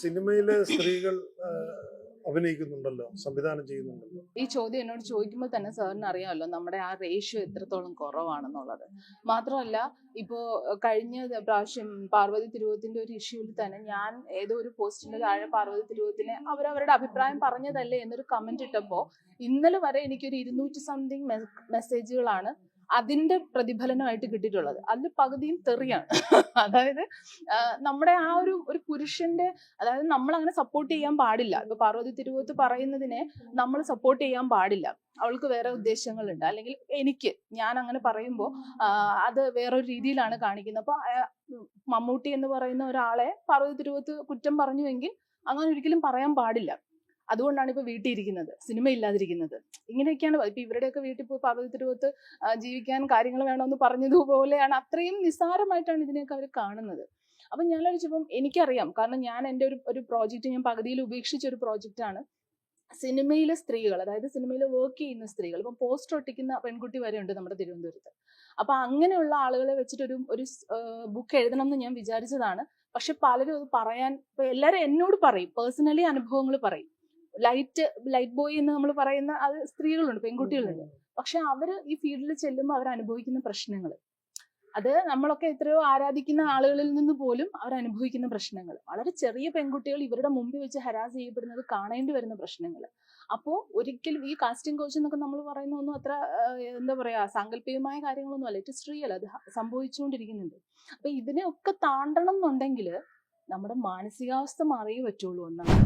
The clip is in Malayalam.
സിനിമയിലെ സ്ത്രീകൾ അഭിനയിക്കുന്നുണ്ടല്ലോ, സംവിധാനം ചെയ്യുന്നുണ്ടല്ലോ. ഈ ചോദ്യം എന്നോട് ചോദിക്കുമ്പോൾ തന്നെ സാറിന് അറിയാമല്ലോ നമ്മുടെ ആ റേഷ്യോ എത്രത്തോളം കുറവാണെന്നുള്ളത്. മാത്രമല്ല, ഇപ്പോ കഴിഞ്ഞ പ്രാവശ്യം പാർവതി തിരുവോത്തിന്റെ ഒരു ഇഷ്യൂവിൽ തന്നെ ഞാൻ ഏതോ ഒരു പോസ്റ്റിന്റെ താഴെ പാർവതി തിരുവോത്തിനെ അവരവരുടെ അഭിപ്രായം പറഞ്ഞതല്ലേ എന്നൊരു കമന്റ് ഇട്ടപ്പോ ഇന്നലെ വരെ എനിക്കൊരു 200 സംതിങ് മെസ്സേജുകളാണ് അതിന്റെ പ്രതിഫലനമായിട്ട് കിട്ടിയിട്ടുള്ളത്. അതിൽ പകുതിയും തെറിയാണ്. അതായത് നമ്മുടെ ആ ഒരു പുരുഷന്റെ, അതായത് നമ്മൾ അങ്ങനെ സപ്പോർട്ട് ചെയ്യാൻ പാടില്ല. ഇപ്പൊ പാർവതി തിരുവോത്ത് പറയുന്നതിനെ നമ്മൾ സപ്പോർട്ട് ചെയ്യാൻ പാടില്ല. അവൾക്ക് വേറെ ഉദ്ദേശങ്ങളുണ്ട്, അല്ലെങ്കിൽ ഞാൻ അങ്ങനെ പറയുമ്പോൾ അത് വേറൊരു രീതിയിലാണ് കാണിക്കുന്നത്. അപ്പൊ മമ്മൂട്ടി എന്ന് പറയുന്ന ഒരാളെ പാർവതി തിരുവോത്ത് കുറ്റം പറഞ്ഞുവെങ്കിൽ അങ്ങനെ ഒരിക്കലും പറയാൻ പാടില്ല. അതുകൊണ്ടാണ് ഇപ്പൊ വീട്ടിൽ ഇരിക്കുന്നത്, സിനിമ ഇല്ലാതിരിക്കുന്നത്. ഇങ്ങനെയൊക്കെയാണ്. ഇപ്പൊ ഇവരുടെയൊക്കെ വീട്ടിൽ പോയി പാർവതി തിരുവോത്ത് ജീവിക്കാൻ കാര്യങ്ങൾ വേണമെന്ന് പറഞ്ഞതുപോലെയാണ്. അത്രയും നിസ്സാരമായിട്ടാണ് ഇതിനെയൊക്കെ അവർ കാണുന്നത്. അപ്പൊ ഞാൻ ചോദിച്ചപ്പം എനിക്കറിയാം, കാരണം ഞാൻ എൻ്റെ ഒരു പ്രോജക്റ്റ് ഞാൻ പകുതിയിൽ ഉപേക്ഷിച്ച ഒരു പ്രോജക്റ്റാണ് സിനിമയിലെ സ്ത്രീകൾ, അതായത് സിനിമയിൽ വർക്ക് ചെയ്യുന്ന സ്ത്രീകൾ. ഇപ്പം പോസ്റ്റർ ഒട്ടിക്കുന്ന പെൺകുട്ടി വരെ ഉണ്ട് നമ്മുടെ തിരുവനന്തപുരത്ത്. അപ്പൊ അങ്ങനെയുള്ള ആളുകളെ വെച്ചിട്ട് ഒരു ബുക്ക് എഴുതണം എന്ന് ഞാൻ വിചാരിച്ചതാണ്. പക്ഷെ പലരും അത് പറയാൻ, ഇപ്പൊ എല്ലാവരും എന്നോട് പറയും, പേഴ്സണലി അനുഭവങ്ങൾ പറയും. ലൈറ്റ് ബോയ് എന്ന് നമ്മൾ പറയുന്ന അത് സ്ത്രീകളുണ്ട്, പെൺകുട്ടികളുണ്ട്. പക്ഷെ അവർ ഈ ഫീൽഡിൽ ചെല്ലുമ്പോൾ അവർ അനുഭവിക്കുന്ന പ്രശ്നങ്ങൾ, അത് നമ്മളൊക്കെ എത്രയോ ആരാധിക്കുന്ന ആളുകളിൽ നിന്ന് പോലും അവർ അനുഭവിക്കുന്ന പ്രശ്നങ്ങൾ, വളരെ ചെറിയ പെൺകുട്ടികൾ ഇവരുടെ മുമ്പിൽ വെച്ച് ഹരാസ് ചെയ്യപ്പെടുന്നത് കാണേണ്ടി വരുന്ന പ്രശ്നങ്ങൾ. അപ്പോൾ ഒരിക്കലും ഈ കാസ്റ്റിംഗ് കോച്ച് എന്നൊക്കെ നമ്മൾ പറയുന്ന ഒന്നും അത്ര എന്താ പറയാ സാങ്കല്പികമായ കാര്യങ്ങളൊന്നും അല്ല. ഇറ്റ് റിയൽ, അത് സംഭവിച്ചുകൊണ്ടിരിക്കുന്നുണ്ട്. അപ്പൊ ഇതിനെയൊക്കെ താണ്ടണം എന്നുണ്ടെങ്കിൽ നമ്മുടെ മാനസികാവസ്ഥ മാറിയേ പറ്റുള്ളൂ എന്നാണ്.